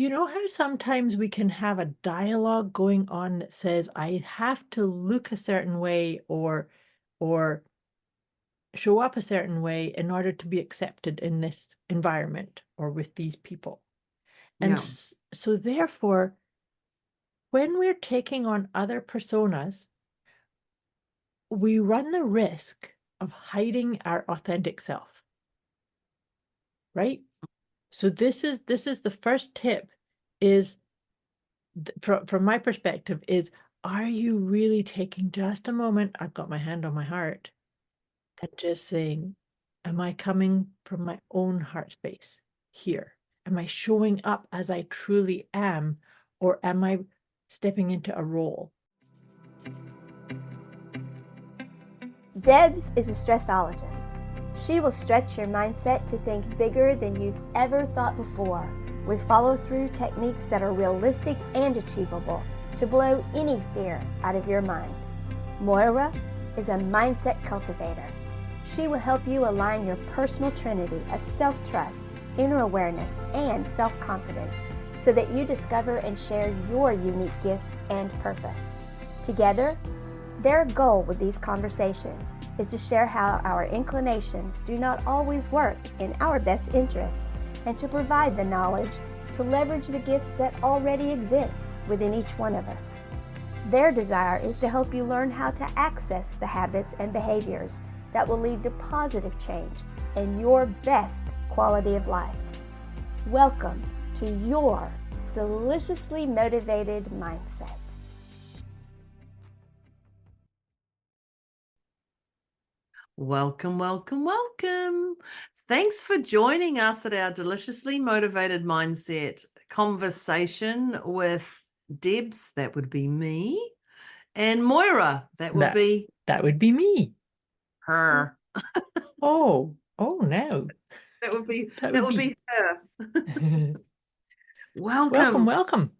You know how sometimes we can have a dialogue going on that says, I have to look a certain way or show up a certain way in order to be accepted in this environment or with these people. And Yeah. so therefore, when we're taking on other personas, we run the risk of hiding our authentic self, right? So this is the first tip is from my perspective is, are you really taking just a moment? I've got my hand on my heart and just saying, am I coming from my own heart space here? Am I showing up as I truly am, or am I stepping into a role? Debz is a stressologist. She will stretch your mindset to think bigger than you've ever thought before, with follow-through techniques that are realistic and achievable to blow any fear out of your mind. Moira is a mindset cultivator. She will help you align your personal trinity of self-trust, inner awareness, and self-confidence so that you discover and share your unique gifts and purpose. Together, their goal with these conversations is to share how our inclinations do not always work in our best interest and to provide the knowledge to leverage the gifts that already exist within each one of us. Their desire is to help you learn how to access the habits and behaviors that will lead to positive change and your best quality of life. Welcome to your deliciously motivated mindset. Welcome, welcome, welcome. Thanks for joining us at our Deliciously Motivated Mindset conversation with Debz, that would be me, and Moira, that would That be that would be me. her. Oh no. That would be That that would would be. be her. Welcome, Welcome. welcome.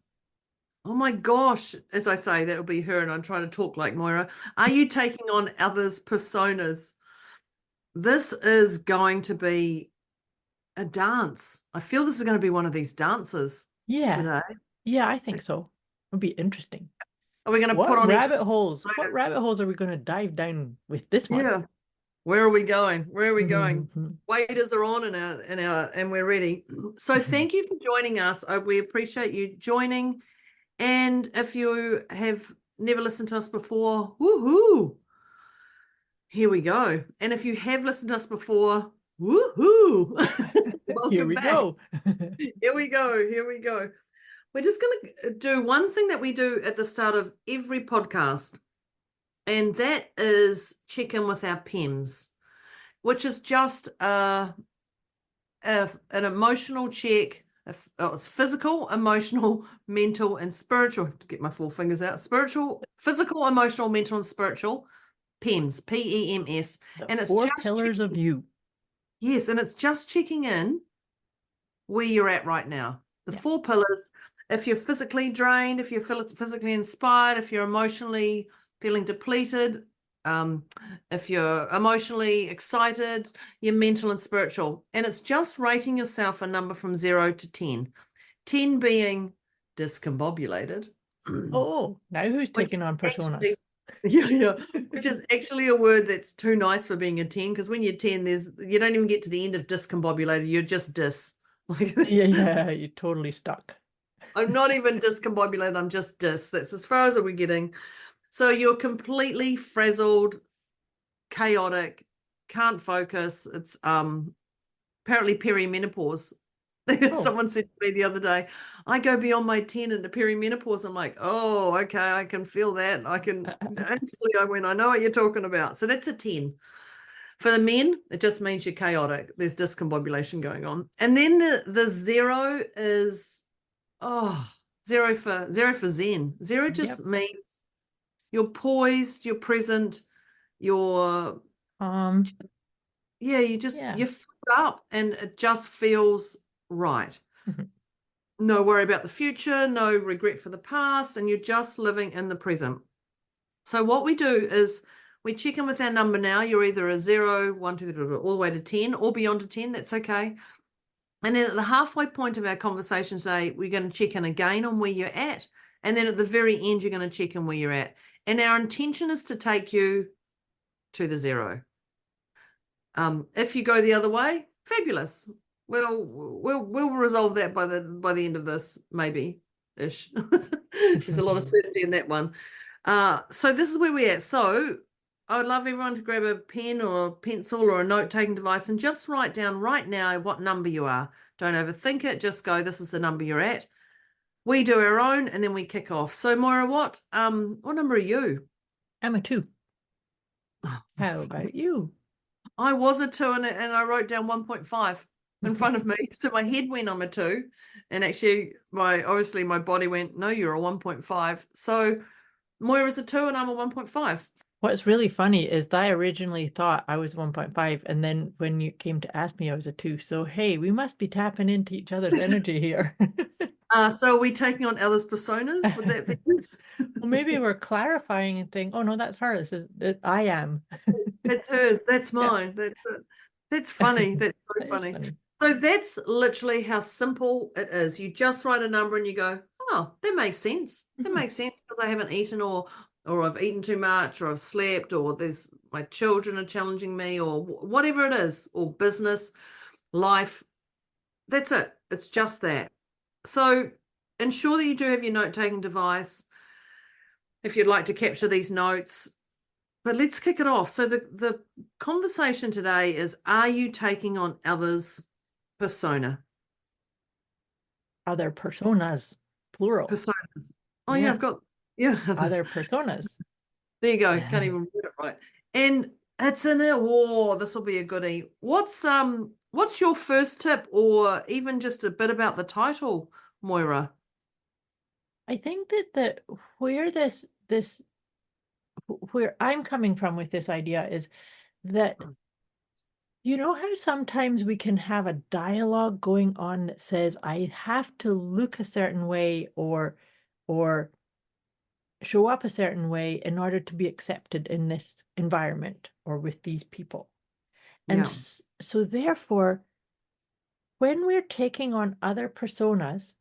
Oh my gosh, as I say, that would be her, and I'm trying to talk like Moira. Are you taking on others' personas? This is going to be a dance. I feel this is going to be one of these dances Yeah. today. Yeah, I think so. It'll be interesting. Are we going to put What on each rabbit holes? What other's? rabbit holes are we going to dive down with this one? Yeah. Where are we going? Where are we going? Mhm. Waders are on and we're ready. So thank you for joining us. We appreciate you joining. And if you have never listened to us before, woohoo! Here we go. And if you have listened to us before, woohoo! Here Welcome we back. go. Here we go. Here we go. We're just going to do one thing that we do at the start of every podcast, and that is check in with our PEMs, which is just an emotional check. It's physical, emotional, mental, and spiritual. I have to get my four fingers out. Spiritual, physical, emotional, mental, and spiritual. PEMS, PEMS. The And it's four just pillars of checking, you. yes, and it's just checking in where you're at right now. The Yeah. four pillars. If you're physically drained, if you're physically inspired, if you're emotionally feeling depleted, if you're emotionally excited, you're mental and spiritual. And it's just rating yourself a number from 0 to 10. 10 being discombobulated. Oh, now who's Which taking on actually, personas? yeah, which is actually a word that's too nice for being a 10, because when you're 10, you don't even get to the end of discombobulated, you're just dis. Like Yeah, this. yeah, you're totally stuck. I'm not even discombobulated, I'm just dis. That's as far as we're getting. So you're completely frazzled, chaotic, can't focus. It's apparently perimenopause. Oh, Someone said to me the other day, I go beyond my 10 into perimenopause. I'm like, oh, okay, I can feel that. I can instantly, I know what you're talking about. So that's a 10. For the men, it just means you're chaotic. There's discombobulation going on. And then the 0 is, oh, zero for Zen. 0 yep. just means you're poised, you're present, you're, Um, yeah, yeah. you're filled up and it just feels right. Mhm. No worry about the future, no regret for the past, and you're just living in the present. So what we do is we check in with our number now. You're either a 0, 1, 2, 3, all the way to 10 or beyond to 10. That's okay. And then at the halfway point of our conversation today, we're going to check in again on where you're at. And then at the very end, you're going to check in where you're at. And our intention is to take you to the zero. If you go the other way, fabulous. We'll resolve that by the end of this, maybe ish. There's a lot of certainty in that one. So this is where we're at. So I would love everyone to grab a pen or a pencil or a note-taking device and just write down right now what number you are. Don't overthink it. Just go, this is the number you're at. We do our own and then we kick off. So Moira, what number are you? I'm a 2. How about you? I was a 2 and I wrote down 1.5 in front of me. So my head went, I'm a 2. And actually obviously my body went, no, you're a 1.5. So Moira's a 2 and I'm a 1.5. What's really funny is that I originally thought I was 1.5, and then when you came to ask me, I was a 2. So hey, we must be tapping into each other's energy here. So are we taking on others' personas? Would that be good? Well, maybe we're clarifying and saying, oh no, that's hers. I am. That's hers. That's mine. Yeah. That's funny. That's so funny. So that's literally how simple it is. You just write a number and you go, oh, that makes sense. That makes sense because I haven't eaten or I've eaten too much or I've slept or my children are challenging me or whatever it is, or business, life. That's it. It's just that. So ensure that you do have your note-taking device if you'd like to capture these notes. But let's kick it off. So the conversation today is, are you taking on others' persona? Other personas, plural. Personas. Oh yeah, I've got other personas. There you go. Can't even read it right. And it's in it. Oh, this will be a goodie. What's your first tip, or even just a bit about the title, Moira? I think that where I'm coming from with this idea is that, you know how sometimes we can have a dialogue going on that says, I have to look a certain way or show up a certain way in order to be accepted in this environment or with these people. And so therefore, when we're taking on other personas,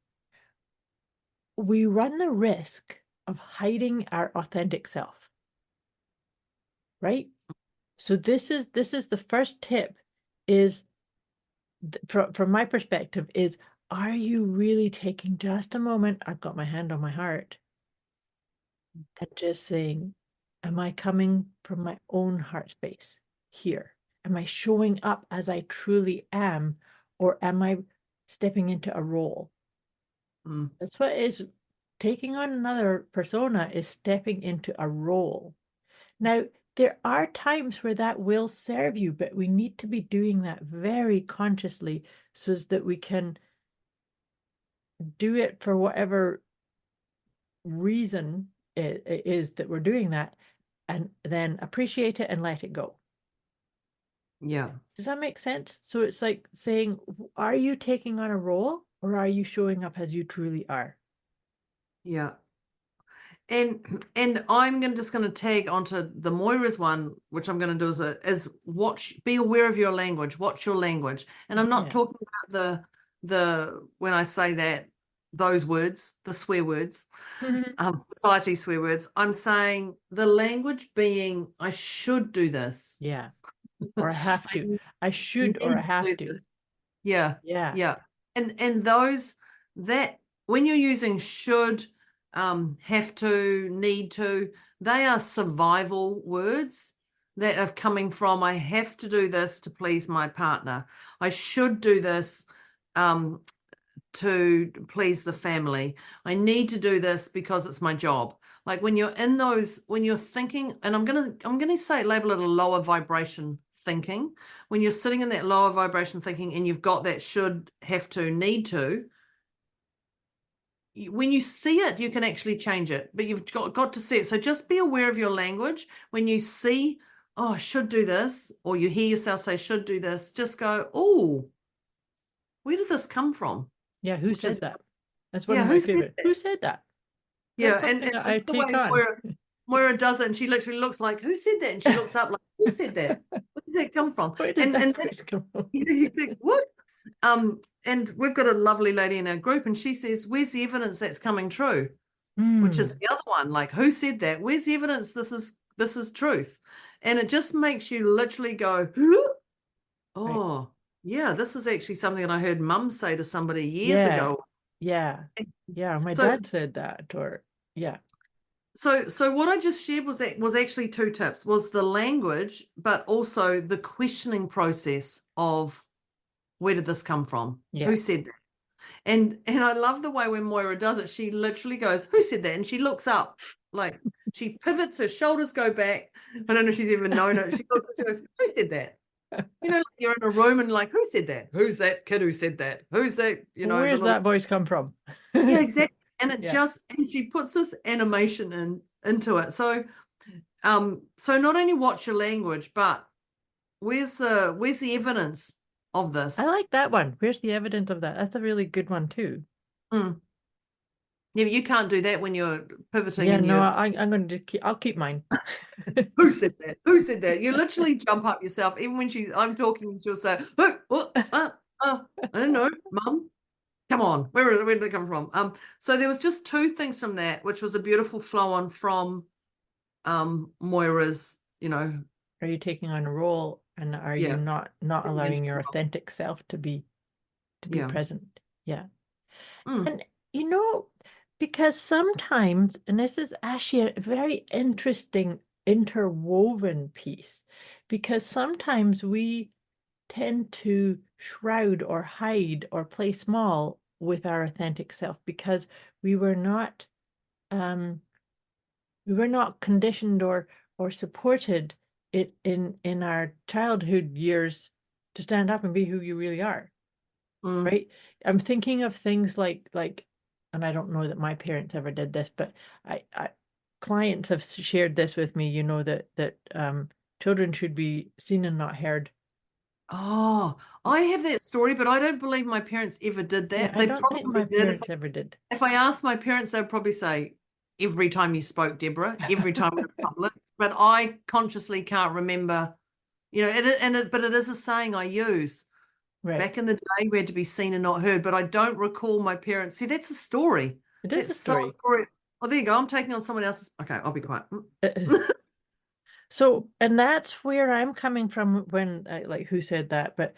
we run the risk of hiding our authentic self. Right? So this is the first tip, is from my perspective, is, are you really taking just a moment? I've got my hand on my heart and just saying, am I coming from my own heart space here? Am I showing up as I truly am, or am I stepping into a role? That's what is taking on another persona, is stepping into a role. Now, there are times where that will serve you, but we need to be doing that very consciously so that we can do it for whatever reason it is that we're doing that, and then appreciate it and let it go. Yeah. Does that make sense? So it's like saying, are you taking on a role, or are you showing up as you truly are? Yeah. And I'm just going to tag onto the Moira's one, which I'm going to do is be aware of your language. Watch your language. And I'm not talking about the when I say that, those words, the swear words, society swear words. I'm saying the language being, I should do this. Yeah. Or I have to. I should, or I have to. Yeah. Yeah. Yeah. And those, that when you're using should, have to, need to, they are survival words that are coming from, I have to do this to please my partner. I should do this to please the family. I need to do this because it's my job. Like when you're in those, when you're thinking, and I'm gonna say, label it a lower vibration thinking. When you're sitting in that lower vibration thinking and you've got that should, have to, need to, when you see it, you can actually change it, but you've got to see it. So just be aware of your language. When you see, oh, I should do this, or you hear yourself say should do this, just go, oh, where did this come from? Yeah, who said that? That's one of my favorite. Who said that? Yeah, and I take on. Moira does it, and she literally looks like, who said that? And she looks up like, who said that? Where did that come from? Where did that come from? You think, what? And we've got a lovely lady in our group, and she says, "Where's the evidence that's coming true?" Which is the other one. Like, who said that? Where's the evidence? This is truth, and it just makes you literally go, Right. "Oh, yeah, this is actually something that I heard Mum say to somebody years Yeah. ago." Yeah. Yeah. My So, dad said that, or yeah. so what I just shared was actually two tips: was the language, but also the questioning process of where did this come from? Yeah. Who said that? And I love the way when Moira does it, she literally goes, "Who said that?" And she looks up, like she pivots, her shoulders go back. I don't know if she's even known it. She looks up, she goes, "Who said that?" You know, like you're in a room and like, who said that? Who's that kid who said that? Who's that? You know, the Where's little that voice come from? yeah, exactly. And it Yeah. and she puts this animation into it. So so not only watch your language, but where's the evidence of I this? like that one. Where's the evidence of that? That's a really good one too. Mm. Yeah, but you can't do that when you're pivoting Yeah, and no, you're I'm going to I'll keep mine. who said that? Who said that? You literally jump up yourself. Even when I'm talking, she'll say, "Who? What? I don't know, Mum. Come on, where did it come from?" So there was just two things from that, which was a beautiful flow on from Moira's, Are you taking on a role, and are you yeah, not stepping into allowing your the role. authentic self to be Yeah. present? Yeah. Mm, And you know, because sometimes, and this is actually a very interesting interwoven piece, because sometimes we tend to shroud or hide or play small with our authentic self because we were not um conditioned or supported in our childhood years to stand up and be who you really are, mm. right? I'm thinking of things like, and I don't know that my parents ever did this, but I clients have shared this with me, that children should be seen and not heard. Oh, I have that story, but I don't believe my parents ever did Yeah, that. I They don't think probably my did. parents ever did. If I asked my parents, they'd probably say, "Every time you spoke, Deborah, every time we're in public." But I consciously can't remember, but it is a saying I use. Right. Back in the day, we had to be seen and not heard, but I don't recall my parents. See, that's a story. It is a That's so a story. story. Oh, there you go. I'm taking on someone else's. Okay, I'll be quiet. So, and that's where I'm coming from when like who said that, but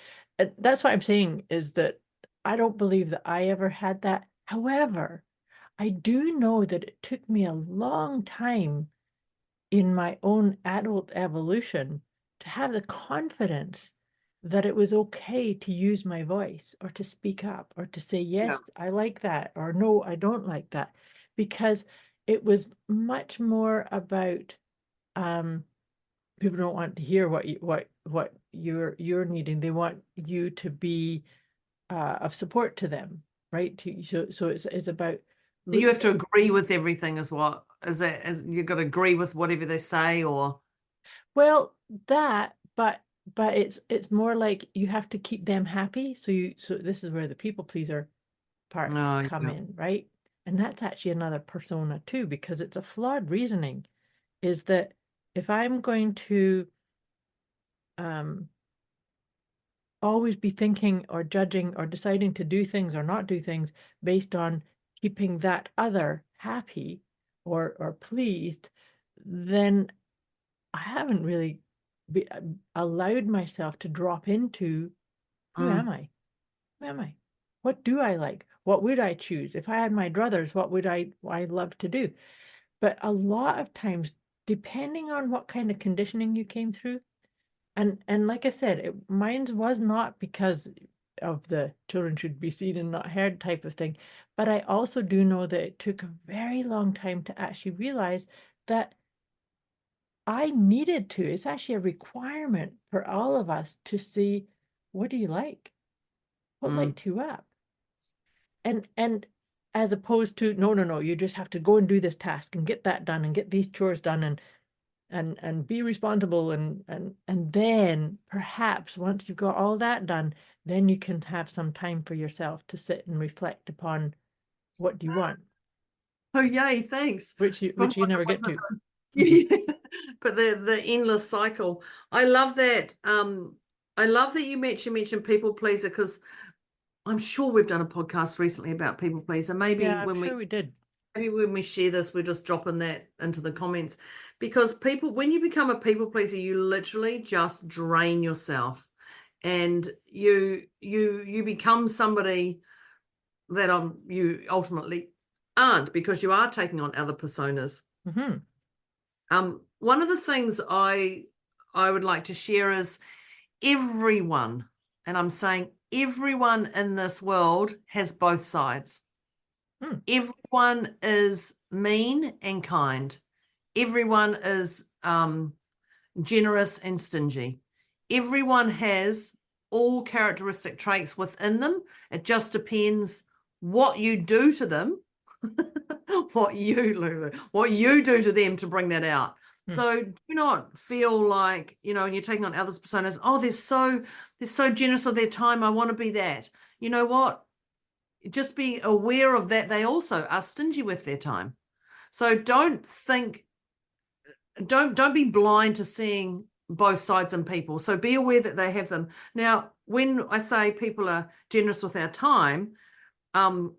that's what I'm saying is that I don't believe that I ever had that. However, I do know that it took me a long time in my own adult evolution to have the confidence that it was okay to use my voice or to speak up or to say, Yeah. yes, I like that, or no, I don't like that, because it was much more about um people don't want to hear what you're needing. They want you to be of support to them, right? So it's about You look. have to agree with everything, is what is that? Is you've got to agree with whatever they say, or Well, that, but it's more like you have to keep them happy. So this is where the people pleaser parts no, come yeah. in, right? And that's actually another persona too, because it's a flawed reasoning, is that if I'm going to um always be thinking or judging or deciding to do things or not do things based on keeping that other happy or pleased, then I haven't really allowed myself to drop into who am Mm, I? Who am I? What do I like? What would I choose? If I had my druthers, what would I love to do? But a lot of times, depending on what kind of conditioning you came through, and like I said, mine was not because of the children should be seen and not heard type of thing, but I also do know that it took a very long time to actually realize that I needed to. It's actually a requirement for all of us to see, what do you like? What mm. lights you up? And as opposed to, no, no, no, you just have to go and do this task and get that done and get these chores done and be responsible, and then perhaps once you've got all that done, then you can have some time for yourself to sit and reflect upon what do you want, Oh, yay! Thanks. which you never get to. Yeah. But the endless cycle. I love that. I love that you mentioned people pleaser, because I'm sure we've done a podcast recently about people pleaser. Maybe Yeah, I'm when sure we did. maybe when we share this, we're just dropping that into the comments, because when you become a people pleaser, you literally just drain yourself, and you become somebody that you ultimately aren't, because you are taking on other personas. Mm-hmm. One of the things I would like to share is everyone, and I'm saying everyone in this world has both sides. Everyone is mean and kind. Everyone is generous and stingy. Everyone has all characteristic traits within them. It just depends what you do to them, what you do to them to bring that out. So do not feel like, and you're taking on others' personas, oh, they're so generous of their time, I want to be that. You know what? Just be aware of that. They also are stingy with their time. So don't be blind to seeing both sides in people. So be aware that they have them. Now, when I say people are generous with our time, Moira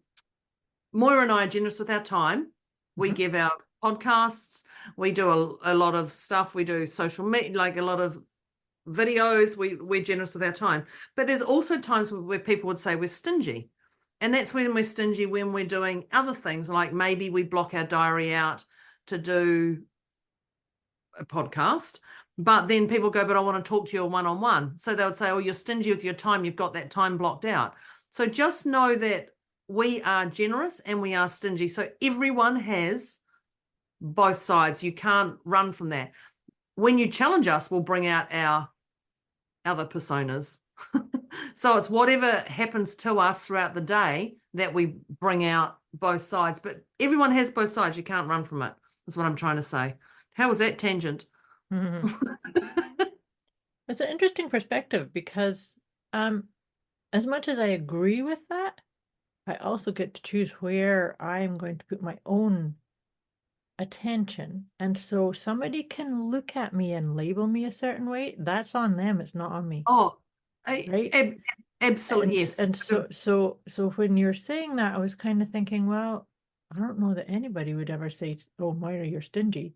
and I are generous with our time. We give out podcasts. We do a lot of stuff. We do social media, like a lot of videos. We're generous with our time. But there's also times where people would say we're stingy. And that's when we're stingy when we're doing other things, like maybe we block our diary out to do a podcast, but then people go, but I want to talk to you one-on-one. So they would say, oh, you're stingy with your time. You've got that time blocked out. So just know that we are generous and we are stingy. So everyone has both sides. You can't run from that. When you challenge us, we'll bring out our other personas. So it's whatever happens to us throughout the day that we bring out both sides. But everyone has both sides. You can't run from it. That's what I'm trying to say. How was that tangent? Mm-hmm. It's an interesting perspective because as much as I agree with that, I also get to choose where I'm going to put my own attention. And so somebody can look at me and label me a certain way. That's on them. It's not on me. Oh, right? Absolutely, yes. And so when you're saying that, I was kind of thinking, well, I don't know that anybody would ever say, "Oh, Moira, you're stingy."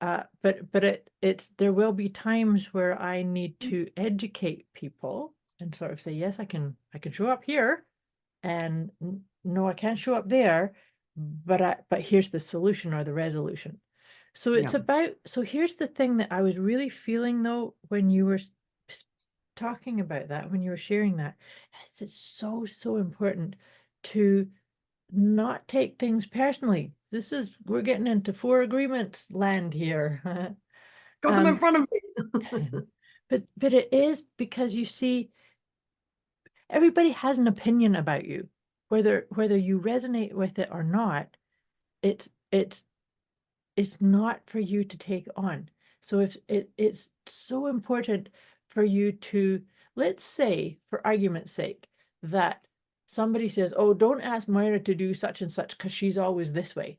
But it's there will be times where I need to educate people and sort of say, yes, I can show up here, and no, I can't show up there, but here's the solution or the resolution. So it's about, so here's the thing that I was really feeling though when you were talking about that, when you were sharing that, it's so important to not take things personally. We're getting into 4 agreements land here. Got them in front of me. but it is because you see, everybody has an opinion about you, whether you resonate with it or not. It's not for you to take on. So if it's so important for you to, let's say, for argument's sake, that somebody says, oh, don't ask Moira to do such and such because she's always this way.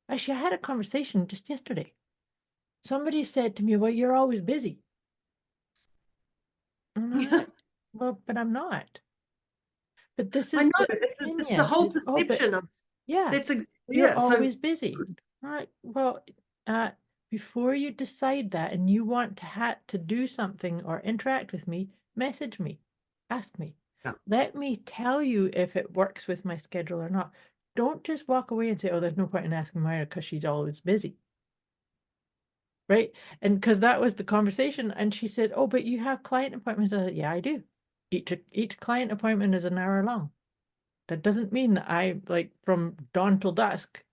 Actually, I had a conversation just yesterday. Somebody said to me, well, you're always busy. And I'm like, well, but I'm not. But this I is know, the it's the opinion. whole Oh, but perception of, yeah, that's you're yeah. So always busy. All right. Well, before you decide that and you want to do something or interact with me, message me, ask me. yeah. Let me tell you if it works with my schedule or not. Don't just walk away and say, oh, there's no point in asking Moira because she's always busy. Right? And because that was the conversation. And she said, oh, but you have client appointments. I said, yeah, I do. Each client appointment is an hour long. That doesn't mean that I, like, from dawn till dusk,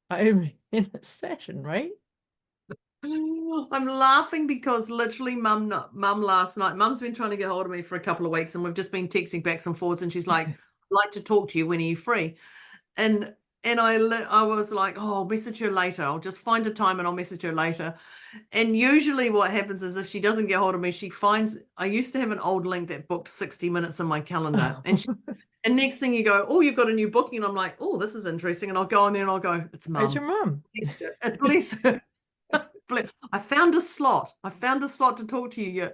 I'm in a session, right? I'm laughing because literally mum last night, mum's been trying to get hold of me for a couple of weeks, and we've just been texting backs and forwards, and she's like, I'd like to talk to you, when are you free? And I was like, oh, I'll message her later. I'll just find a time and I'll message her later. And usually what happens is, if she doesn't get hold of me, I used to have an old link that booked 60 minutes in my calendar. And next thing you go, oh, you've got a new booking. And I'm like, oh, this is interesting. And I'll go on there and I'll go, it's It's your mum. mom. Bless her. I found a slot to talk to you.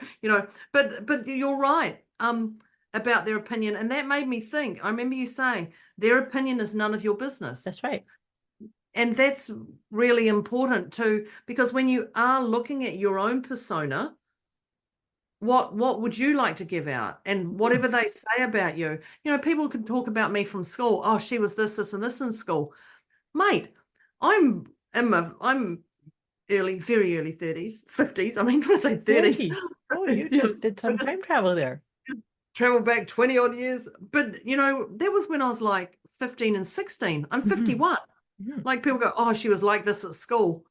But you're right. about their opinion. And that made me think. I remember you saying their opinion is none of your business. That's right. And that's really important too, because when you are looking at your own persona, what would you like to give out? And whatever they say about you, people can talk about me from school. Oh, she was this, this, and this in school. Mate, I'm very early 30s, 50s. I mean, when I say 30s. 30s. Oh, you Yeah. just did some time travel there. Travel back 20 odd years. But, that was when I was like 15 and 16. I'm 51. Like people go, oh, she was like this at school.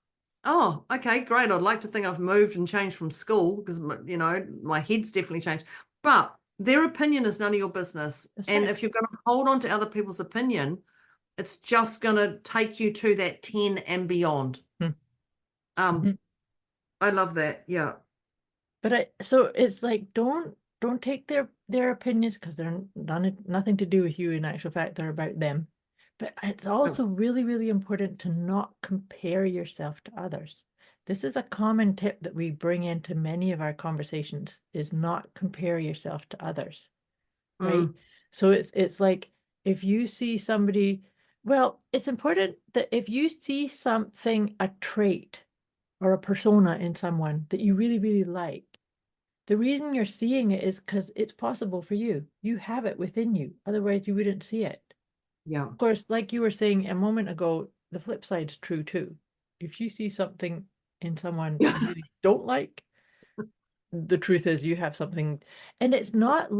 Oh, okay, great. I'd like to think I've moved and changed from school because, my head's definitely changed. But their opinion is none of your business. That's and right. if you're going to hold on to other people's opinion, it's just going to take you to that 10 and beyond. I love that. Yeah. But so it's like, don't take their opinions, because they're nothing to do with you. In actual fact, they're about them. But it's also really, really important to not compare yourself to others. This is a common tip that we bring into many of our conversations, is not compare yourself to others, right? So it's like, if you see somebody, well, it's important that if you see something, a trait or a persona in someone that you really, really like, the reason you're seeing it is because it's possible for you. You have it within you. Otherwise, you wouldn't see it. Yeah. Of course, like you were saying a moment ago, the flip side's true too. If you see something in someone you really don't like, the truth is you have something, and it's not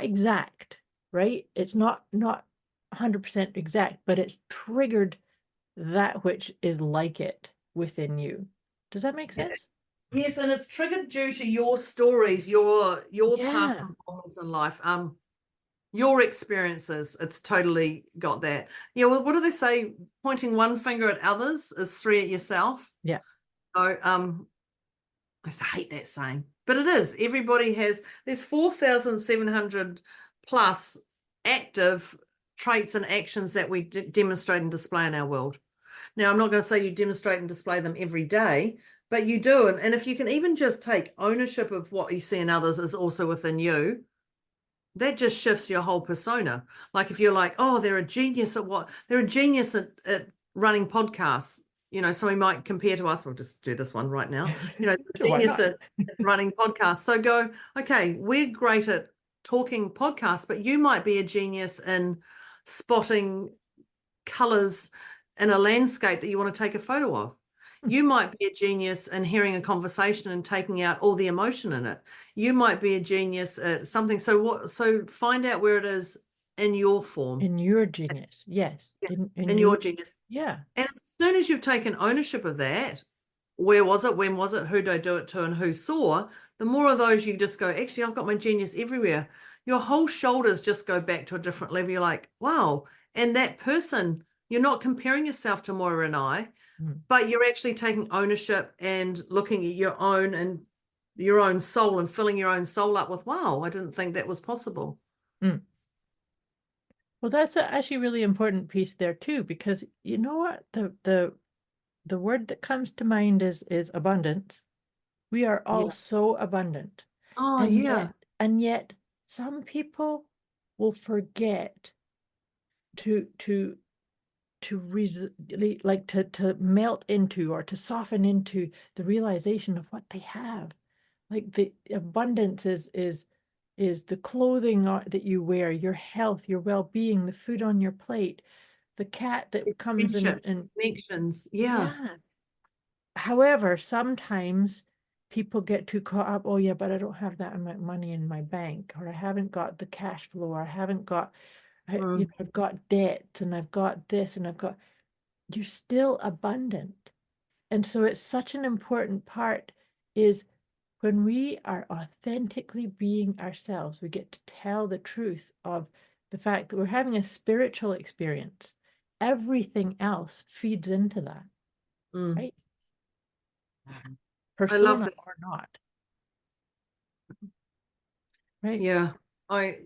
exact, right? It's not 100% exact, but it's triggered that which is like it within you. Does that make sense? Yes, and it's triggered due to your stories, your past Yeah. moments in life, your experiences. It's totally got that. Yeah. Well, what do they say? Pointing one finger at others is three at yourself. Yeah. So, I used to hate that saying, but it is. Everybody there's 4,700 plus active traits and actions that we demonstrate and display in our world. Now, I'm not going to say you demonstrate and display them every day, but you do. And if you can even just take ownership of what you see in others is also within you, that just shifts your whole persona. Like if you're like, oh, they're a genius at running podcasts. So we might compare to us. We'll just do this one right now. Why Genius not? at running podcasts. So go, okay, we're great at talking podcasts, but you might be a genius in spotting colors in a landscape that you want to take a photo of. You might be a genius in hearing a conversation and taking out all the emotion in it. You might be a genius at something. So find out where it is in your form. In your genius, yes. Yeah, In in your genius. Yeah. And as soon as you've taken ownership of that, where was it, when was it, who did I do it to, and who saw, the more of those you just go, actually, I've got my genius everywhere. Your whole shoulders just go back to a different level. You're like, wow. And that person, you're not comparing yourself to Moira and I, but you're actually taking ownership and looking at your own soul and filling your own soul up with, wow, I didn't think that was possible. Well, that's actually a really important piece there too, because you know what? The word that comes to mind is abundance. We are all so abundant. Oh, and yeah. Yet some people will forget to melt into, or to soften into, the realization of what they have. Like the abundance is the clothing that you wear, your health, your well-being, the food on your plate, the cat that comes in and connections. Yeah. However, sometimes people get too caught up. Oh yeah, but I don't have that money in my bank, or I haven't got the cash flow, or I haven't got, I've got debt, and I've got this, and you're still abundant. And so it's such an important part, is when we are authentically being ourselves, we get to tell the truth of the fact that we're having a spiritual experience. Everything else feeds into that, right? Persona, I love that. or not. Right? Yeah. I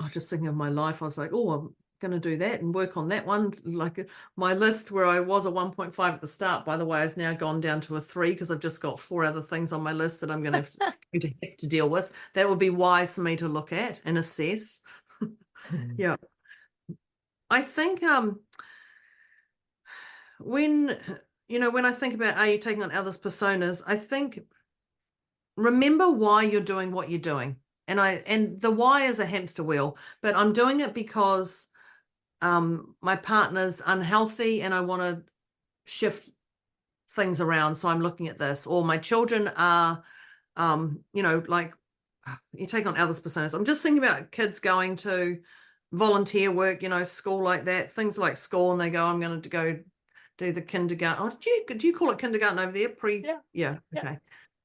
was just thinking of my life. I was like, oh, going to do that and work on that one. Like my list where I was a 1.5 at the start, by the way, has now gone down to a 3 because I've just got 4 other things on my list that I'm going to have to deal with. That would be wise for me to look at and assess. Yeah. I think when I think about, are you taking on others' personas, I think remember why you're doing what you're doing. And the why is a hamster wheel, but I'm doing it because my partner's unhealthy and I want to shift things around. So I'm looking at this, or my children are, like you take on others' personas. I'm just thinking about kids going to volunteer work, school like that, things like school, and they go, I'm going to go do the kindergarten. Oh, do you call it kindergarten over there? Yeah. Okay.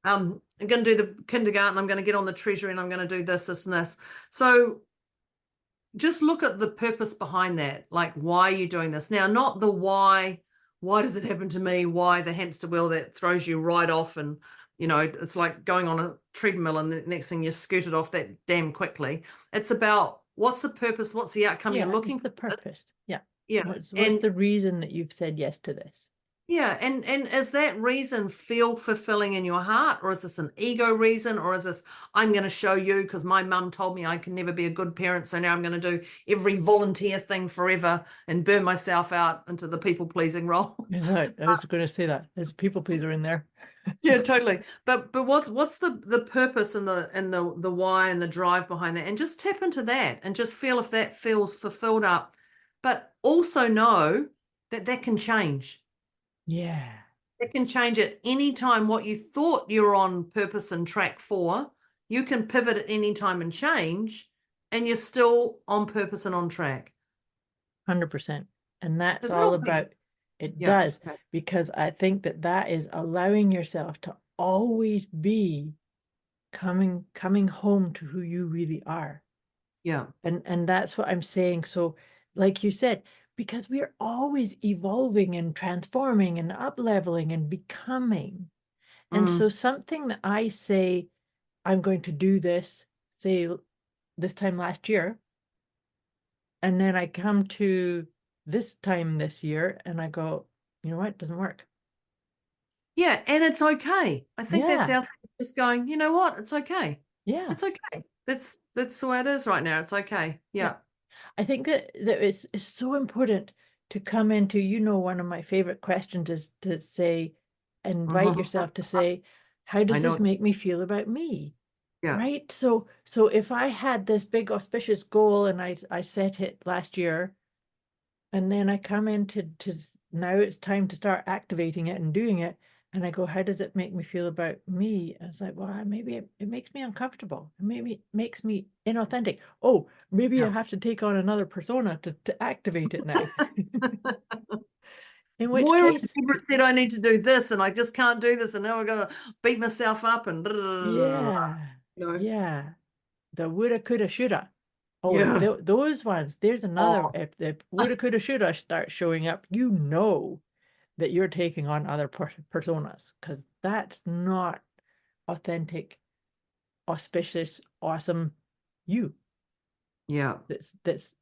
I'm going to do the kindergarten. I'm going to get on the treasury and I'm going to do this, this, and this. So just look at the purpose behind that. Like, why are you doing this? Now, not the why does it happen to me? Why the hamster wheel that throws you right off? And, it's like going on a treadmill and the next thing you're scooted off that damn quickly. It's about what's the purpose? What's the outcome you're looking for? The purpose. Yeah. Yeah. What's the reason that you've said yes to this? Yeah, and is that reason feel fulfilling in your heart, or is this an ego reason, or is this I'm going to show you because my mum told me I can never be a good parent, so now I'm going to do every volunteer thing forever and burn myself out into the people pleasing role? I was going to say that there's people pleaser in there. Yeah, totally. But what's the purpose and the why and the drive behind that, and just tap into that and just feel if that feels fulfilled up, but also know that can change. Yeah. It can change at any time. What you thought you were on purpose and track for, you can pivot at any time and change, and you're still on purpose and on track. 100%. And that's all about it. Does, because I think that is allowing yourself to always be coming home to who you really are. Yeah. And that's what I'm saying. So like you said, because we are always evolving and transforming and up-leveling and becoming. And so something that I say, I'm going to do this, say this time last year, and then I come to this time this year and I go, you know what, it doesn't work. Yeah, and it's okay. I think that's our thing, just going, you know what, it's okay. Yeah. It's okay. That's the way it is right now. It's okay. Yeah. I think that it's so important to come into, one of my favorite questions is to say, invite yourself to say, how does this make me feel about me? Yeah. Right. So if I had this big auspicious goal and I set it last year, and then I come into now it's time to start activating it and doing it. And I go, how does it make me feel about me? And it's like, well, maybe it makes me uncomfortable. Maybe it makes me inauthentic. Oh, maybe I have to take on another persona to activate it now. In which Moira case, said I need to do this and I just can't do this, and now I'm going to beat myself up and yeah, the woulda, coulda, shoulda. Oh, yeah. if those ones, there's another. If the woulda, coulda, shoulda start showing up, that you're taking on other personas, because that's not authentic, auspicious, awesome you. Yeah. That's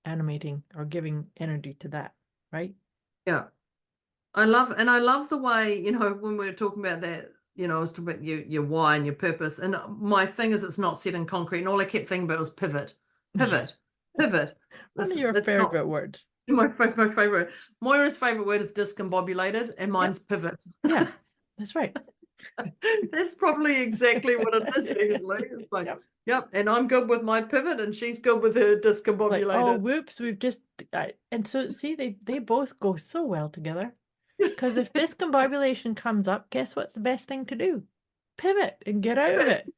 animating or giving energy to that, right? Yeah. I love the way, when we were talking about that, I was talking about your why and your purpose. And my thing is, it's not set in concrete. And all I kept thinking about was pivot. One of your favorite words. My favorite. Moira's favorite word is discombobulated, and mine's pivot. Yeah, that's right. That's probably exactly what it is. Actually, it's like, yep. And I'm good with my pivot, and she's good with her discombobulated. Like, oh, whoops! We've just and so see, they both go so well together. Because if discombobulation comes up, guess what's the best thing to do? Pivot and get out of it.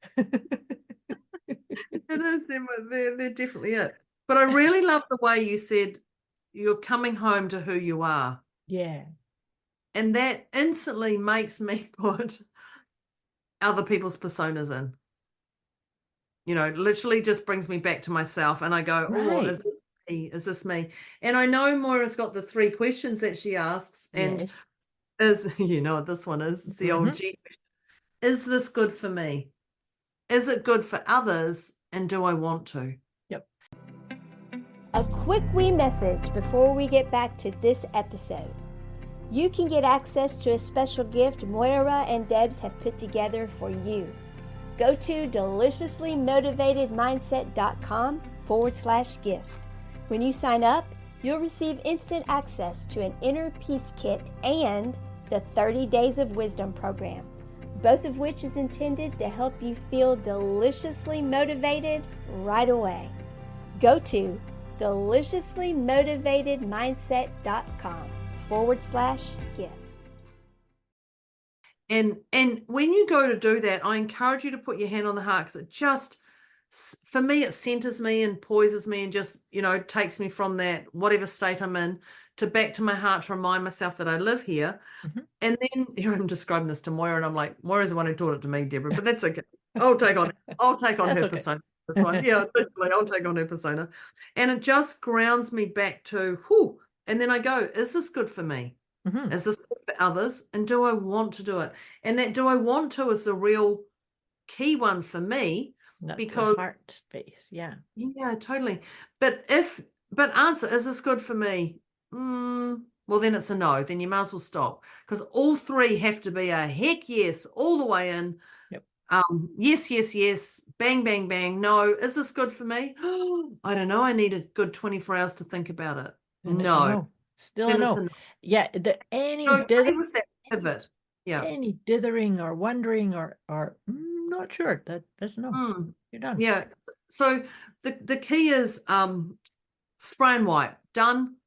It is. They're definitely it. But I really love the way you said you're coming home to who you are. Yeah. And that instantly makes me put other people's personas in. Literally just brings me back to myself, and I go, oh, is this me? Is this me? And I know Moira's got the 3 questions that she asks, and is, what this one is, it's the old G. Is this good for me? Is it good for others? And do I want to? Yep. A quick wee message before we get back to this episode. You can get access to a special gift Moira and Debz have put together for you. Go to deliciouslymotivatedmindset.com/gift. When you sign up, you'll receive instant access to an inner peace kit and the 30 Days of Wisdom program, both of which is intended to help you feel deliciously motivated right away. Go to deliciouslymotivatedmindset.com/gift. And when you go to do that, I encourage you to put your hand on the heart, because it just, for me, it centers me and poises me and just, takes me from that whatever state I'm in to back to my heart, to remind myself that I live here. Mhm. And then I'm describing this to Moira, and I'm like, Moira's the one who taught it to me, Deborah, but that's okay. I'll take on That's her okay. persona. This one. Yeah, literally, I'll take on her persona. And it just grounds me back to, whew, and then I go, is this good for me? Mhm. Is this good for others? And do I want to do it? And that do I want to is the real key one for me, That's the because heart space. Yeah. yeah, totally. But answer, is this good for me? Well, then it's a no. Then you might as well stop, because all three have to be a heck yes all the way in. Yep. Yes, yes, yes. Bang, bang, bang. No. Is this good for me? I don't know. I need a good 24 hours to think about it. And it's a No. no. Still a Then it's no. a no. Yeah. Okay with that pivot. Yeah. Any dithering or wondering or not sure, that's no. You're done. Yeah. So the key is spray and wipe. Done.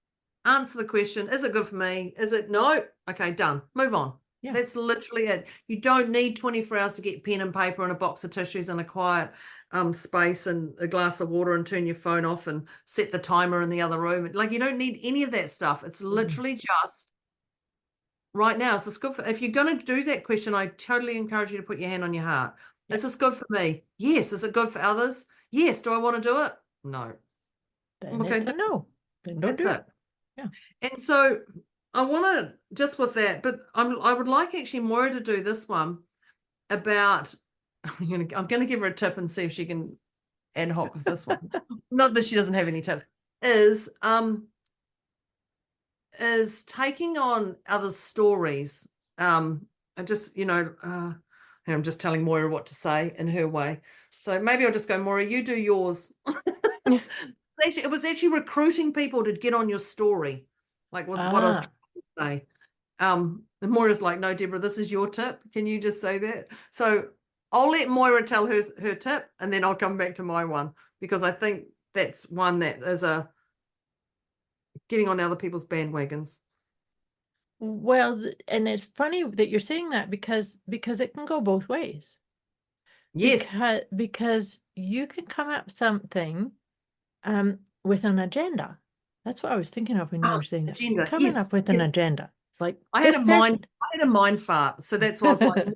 Answer the question. Is it good for me? Is it no? Okay, done. Move on. Yeah. That's literally it. You don't need 24 hours to get pen and paper and a box of tissues and a quiet space and a glass of water and turn your phone off and set the timer in the other room. Like, you don't need any of that stuff. It's literally just right now. Is this good for, if you're going to do that question, I totally encourage you to put your hand on your heart. Yep. Is this good for me? Yes. Is it good for others? Yes. Do I want to do it? No. Then Okay, it's a no. Then don't that's do it. it. Yeah. And so I want to, just with that, but I would like actually Moira to do this one about, I'm going to give her a tip and see if she can ad hoc with this one. Not that she doesn't have any tips, is taking on others' stories. And just, I'm just telling Moira what to say in her way. So maybe I'll just go, Moira, you do yours. It was actually recruiting people to get on your story, like was what I was trying to say. And Moira's like, no, Deborah, this is your tip. Can you just say that? So I'll let Moira tell her tip, and then I'll come back to my one, because I think that's one that is getting on other people's bandwagons. Well, and it's funny that you're saying that because it can go both ways. Yes. Because you can come up something with an agenda. That's what I was thinking of when you were saying that. Agenda. Coming up with an agenda. It's like I had a mind fart. So that's why I was like,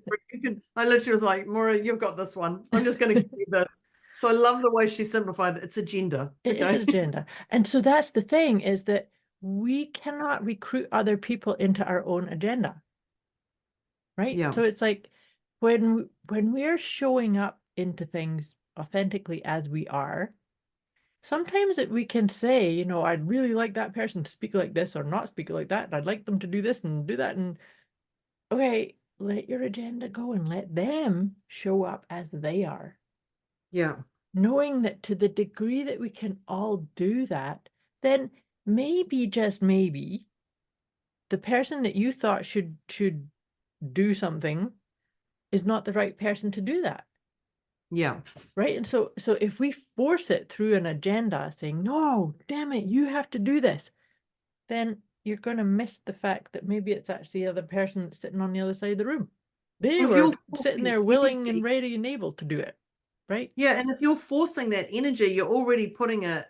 I literally was like, Moira, you've got this one. I'm just going to give you this. So I love the way she simplified it. It's agenda. It is an agenda. And so that's the thing, is that we cannot recruit other people into our own agenda. Right? Yeah. So it's like when we're showing up into things authentically as we are, sometimes we can say, I'd really like that person to speak like this or not speak like that. And I'd like them to do this and do that. And okay, let your agenda go and let them show up as they are. Yeah. Knowing that to the degree that we can all do that, then maybe, just maybe, the person that you thought should do something is not the right person to do that. Yeah. Right. And so if we force it through an agenda saying, no, damn it, you have to do this, then you're going to miss the fact that maybe it's actually the other person that's sitting on the other side of the room. They were sitting there willing and ready and able to do it. Right. Yeah. And if you're forcing that energy, you're already putting a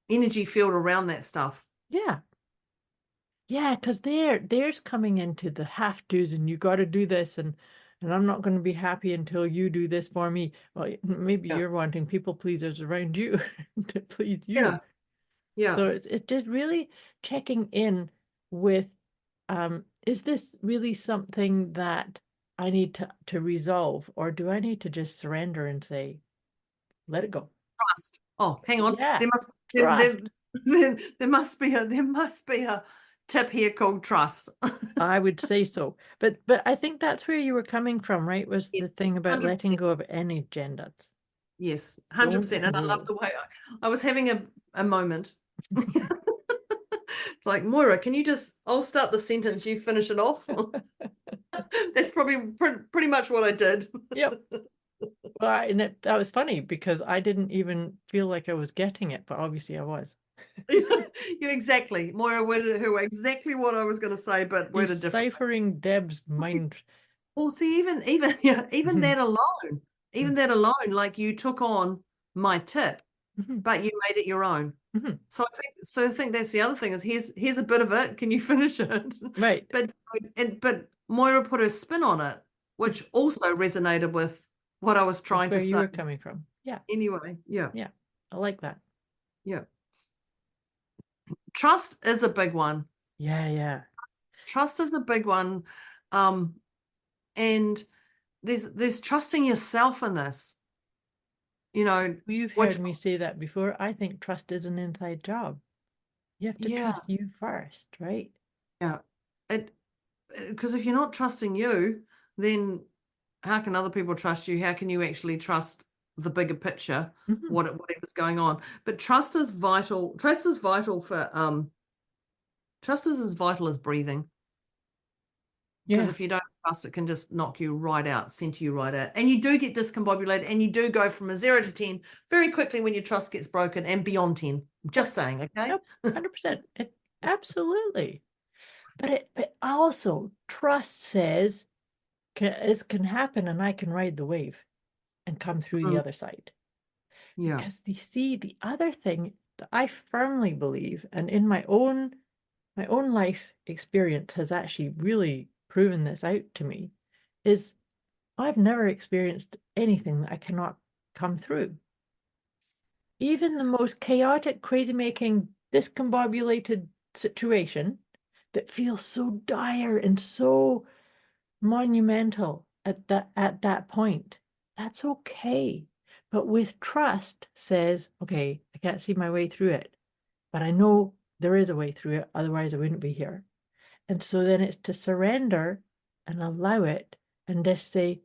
energy field around that stuff. Yeah. Yeah, because there's coming into the have to's, and you got to do this, and I'm not going to be happy until you do this for me. Well, maybe you're wanting people pleasers around you to please you. Yeah. Yeah. So it's just really checking in with, is this really something that I need to resolve, or do I need to just surrender and say, let it go? Trust. Oh, hang on. Yeah, There, trust. there must be a tip here called trust. I would say so. But I think that's where you were coming from, right? Was Yes, the thing about letting 100%. go of any agendas. Yes, Don't 100%. And I love hold. the way I was having a moment. It's like, Moira, can you I'll start the sentence, you finish it off. That's probably pretty much what I did. Yep. Well, and that was funny because I didn't even feel like I was getting it, but obviously I was. You exactly. Moira worded it exactly what I was going to say, but worded differently. Deciphering Deb's mind. Well, see, even that alone, like you took on my tip, but you made it your own. So I think that's the other thing is here's a bit of it. Can you finish it? Right. But Moira put her spin on it, which also resonated with what I was trying That's to where you say. were coming from. Yeah. Anyway, yeah. Yeah. I like that. Yeah. Trust is a big one. Yeah, yeah. Trust is a big one. And there's trusting yourself in this. You've Which heard me say that before. I think trust is an inside job. You have to trust you first, right? Yeah. Because if you're not trusting you, then how can other people trust you? How can you actually trust the bigger picture, whatever's going on? But trust is vital. Trust is vital for trust is as vital as breathing. Because if you don't trust, it can just knock you right out, send you right out. And you do get discombobulated and you do go from a 0 to 10 very quickly when your trust gets broken and beyond 10. Just saying, okay? Yep, 100%. Absolutely. But also trust says it can happen and I can ride the wave and come through the other side. Yeah. Because you see, the other thing that I firmly believe, and in my own life experience has actually really proven this out to me, is I've never experienced anything that I cannot come through. Even the most chaotic, crazy-making, discombobulated situation that feels so dire and so monumental at that point, that's okay. But with trust says, okay, I can't see my way through it, but I know there is a way through it, otherwise I wouldn't be here. And so then it's to surrender and allow it and just say,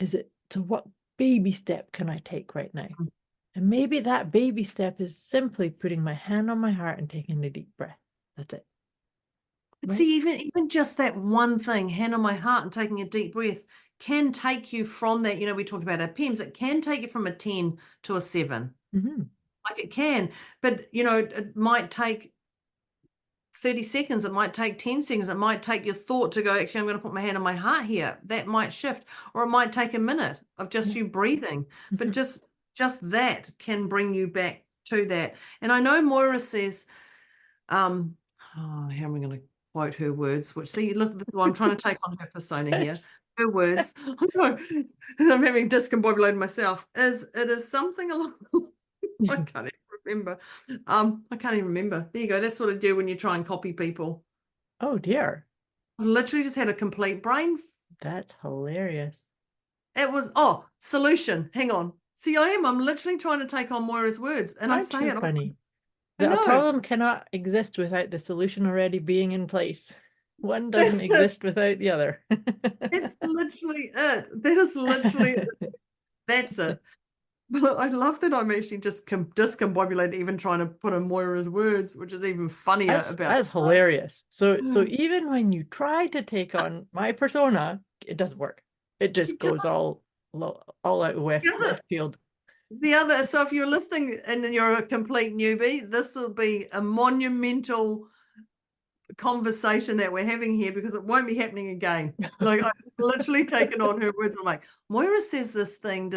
so what baby step can I take right now? And maybe that baby step is simply putting my hand on my heart and taking a deep breath. That's it. But see, even just that one thing, hand on my heart and taking a deep breath, can take you from that. We talked about our PEMS. It can take you from a 10 to a 7. Like it can. But, it might take 30 seconds. It might take 10 seconds. It might take your thought to go, actually, I'm going to put my hand on my heart here. That might shift. Or it might take a minute of just you breathing. But just that can bring you back to that. And I know Moira says, how am I going to quote her words? Which, see, look, this is what I'm trying to take on her persona here. Her words, I'm having discombobulated myself, it is something along I can't even remember. I can't even remember. There you go. That's what I do when you try and copy people. Oh dear. I literally just had a complete brain. That's hilarious. It was, solution. Hang on. See, I'm literally trying to take on Moira's words. And I say it. Funny. I A know. problem cannot exist without the solution already being in place. One doesn't exist without the other. That's literally it. That is literally it. That's it. But I love that I'm actually just discombobulated even trying to put in Moira's words, which is even funnier That's hilarious. So even when you try to take on my persona, it doesn't work. It just goes all out left field. So if you're listening and you're a complete newbie, this will be a monumental conversation that we're having here because it won't be happening again. Like I've literally taken on her words. I'm like, Moira says this thing,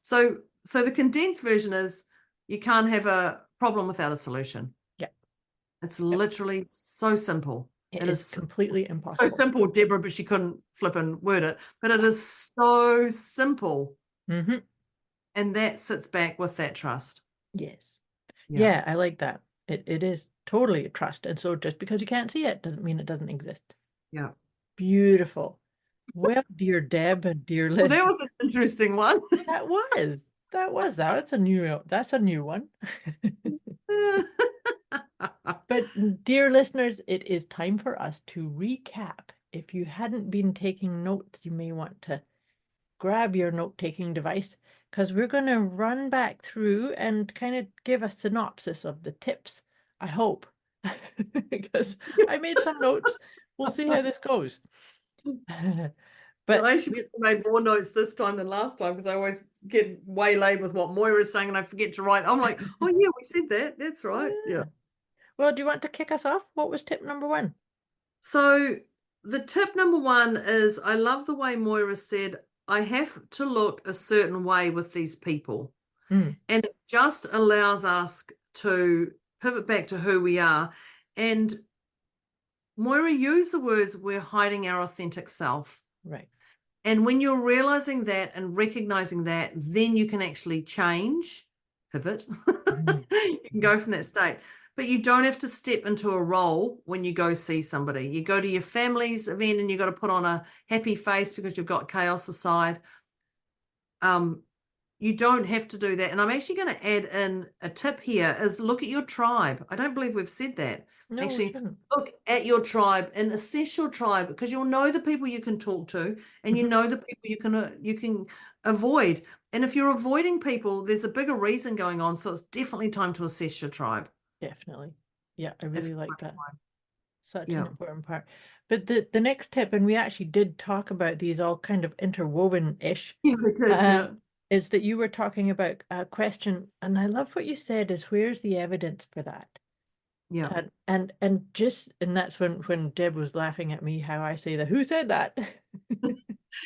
So the condensed version is you can't have a problem without a solution. Yeah. It's literally so simple. It is completely impossible. So simple, Deborah, but she couldn't flip and word it. But it is so simple. And that sits back with that trust. Yes. Yeah, I like that. It is totally a trust. And so just because you can't see it doesn't mean it doesn't exist. Yeah. Beautiful. Well, dear Deb and dear Liz. Well, that was an interesting one. That was. That's a new one. But dear listeners, it is time for us to recap. If you hadn't been taking notes, you may want to grab your note-taking device, because we're going to run back through and kind of give a synopsis of the tips, I hope, because I made some notes. We'll see how this goes. But I actually made more notes this time than last time, because I always get waylaid with what Moira is saying and I forget to write. I'm like, oh yeah, we said that. That's right. Yeah. Well, do you want to kick us off? What was tip number 1? So the tip number 1 is, I love the way Moira said, I have to look a certain way with these people. And it just allows us to pivot back to who we are. And Moira used the words, we're hiding our authentic self. Right. And when you're realizing that and recognizing that, then you can actually change, pivot. You can go from that state. But you don't have to step into a role when you go see somebody. You go to your family's event and you've got to put on a happy face because you've got chaos aside. You don't have to do that. And I'm actually going to add in a tip here is look at your tribe. I don't believe we've said that. No, actually, look at your tribe and assess your tribe, because you'll know the people you can talk to and you know the people you can avoid. And if you're avoiding people, there's a bigger reason going on. So it's definitely time to assess your tribe. Definitely. Yeah, I really like that. Such Yeah. an important part. But the next tip, and we actually did talk about these all kind of interwoven-ish, Yeah, we did, yeah. is that you were talking about a question, and I love what you said, is where's the evidence for that? Yeah. And that's when Deb was laughing at me how I say that, who said that?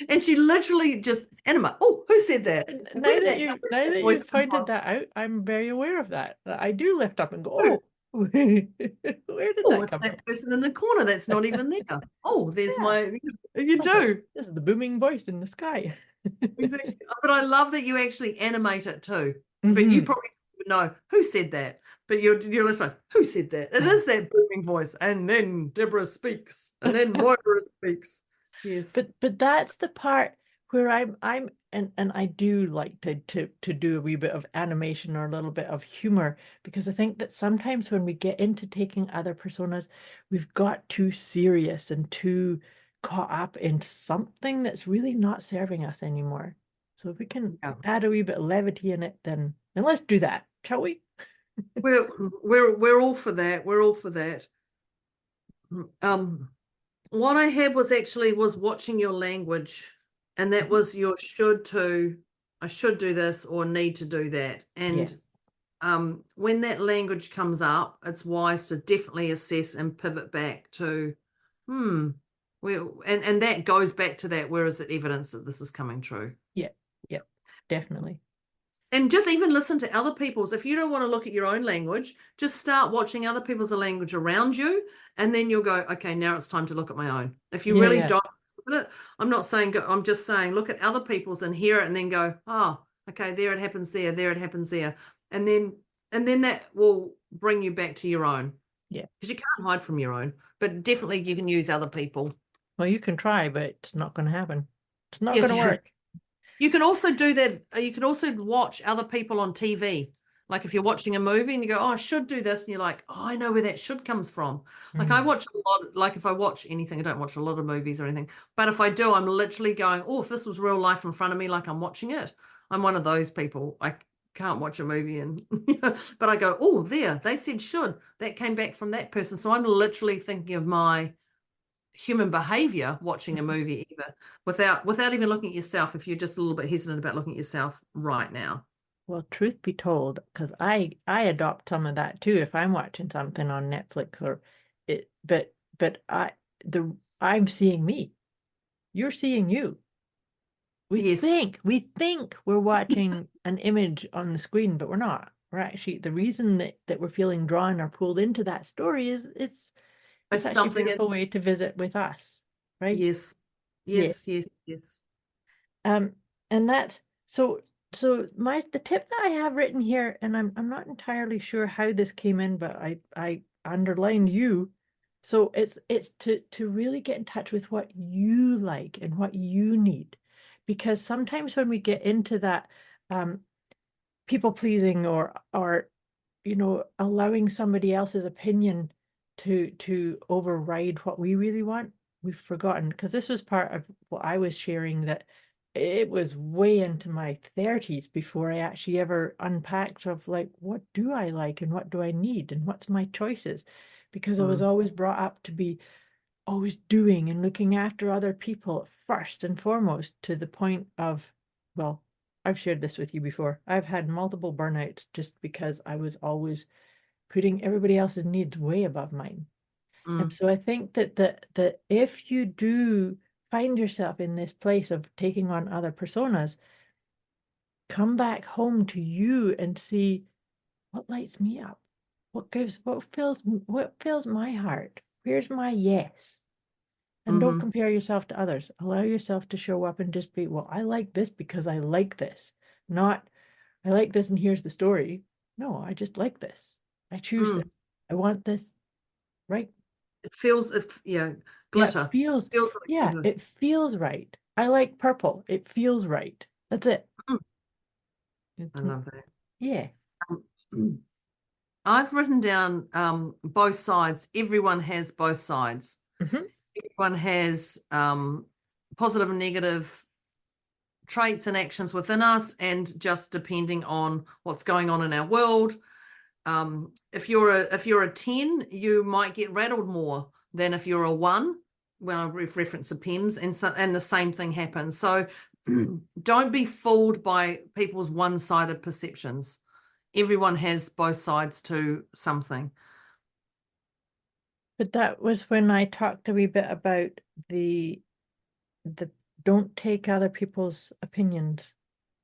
And she literally just, Anima, oh, who said that? Now that you've pointed that out, I'm very aware of that. I do lift up and go, oh, where did that come from? Person in the corner that's not even there. Oh, there's Yeah. you do. This is the booming voice in the sky. Exactly. But I love that you actually animate it too. But you probably don't know who said that. But you're listening, who said that? It is that booming voice. And then Deborah speaks. And then Moira speaks. Yes. But that's the part where I'm and I do like to do a wee bit of animation or a little bit of humor, because I think that sometimes when we get into taking other personas, we've got too serious and too caught up in something that's really not serving us anymore. So if we can add a wee bit of levity in it, then let's do that, shall we? We're all for that. We're all for that. What I had was watching your language, and that was your I should do this or need to do that. And when that language comes up, it's wise to definitely assess and pivot back to, and that goes back to that, where is it evidence that this is coming true? Yeah, definitely. And just even listen to other people's. If you don't want to look at your own language, just start watching other people's language around you, and then you'll go, okay, now it's time to look at my own. If you really don't look at it, I'm not saying go, I'm just saying look at other people's and hear it, and then go, oh, okay, there it happens there it happens there. And then that will bring you back to your own. Yeah. Because you can't hide from your own, but definitely you can use other people. Well, you can try, but it's not going to happen. It's not going to work. You can also do that. You can also watch other people on TV. Like if you're watching a movie and you go, oh, I should do this. And you're like, oh, I know where that should comes from. Like I watch a lot, like if I watch anything, I don't watch a lot of movies or anything. But if I do, I'm literally going, oh, if this was real life in front of me, like I'm watching it. I'm one of those people. I can't watch a movie and, but I go, oh, there, they said should. That came back from that person. So I'm literally thinking of my human behavior watching a movie either without even looking at yourself, if you're just a little bit hesitant about looking at yourself right now. Well, truth be told, because I adopt some of that too if I'm watching something on Netflix or it, but I'm seeing me, you're seeing you. We think we're watching an image on the screen, but we're not. We're actually, the reason that we're feeling drawn or pulled into that story is it's actually a beautiful way to visit with us, right? Yes. And that's so the tip that I have written here, and I'm not entirely sure how this came in, but I underlined you. So it's to really get in touch with what you like and what you need, because sometimes when we get into that people pleasing or allowing somebody else's opinion to override what we really want, we've forgotten, because this was part of what I was sharing, that it was way into my 30s before I actually ever unpacked of like, what do I like and what do I need and what's my choices? Because I was always brought up to be always doing and looking after other people first and foremost, to the point of, well, I've shared this with you before. I've had multiple burnouts just because I was always putting everybody else's needs way above mine. And so I think that if you do find yourself in this place of taking on other personas, come back home to you and see what lights me up, what fills my heart. Where's my yes? And don't compare yourself to others. Allow yourself to show up and just be, well, I like this because I like this. Not, I like this and here's the story. No, I just like this. I choose this. I want this, right? It feels, Yeah, glitter. feels, It feels like yeah, glitter. it feels right. I like purple. It feels right. That's it. I love that. Yeah. Um, I've written down both sides. Everyone has both sides. Mhm. Everyone has positive and negative traits and actions within us, and just depending on what's going on in our world. If you're a 10, you might get rattled more than if you're a 1, when I reference the PEMS, and the same thing happens. So don't be fooled by people's one-sided perceptions. Everyone has both sides to something. But that was when I talked a wee bit about the don't take other people's opinions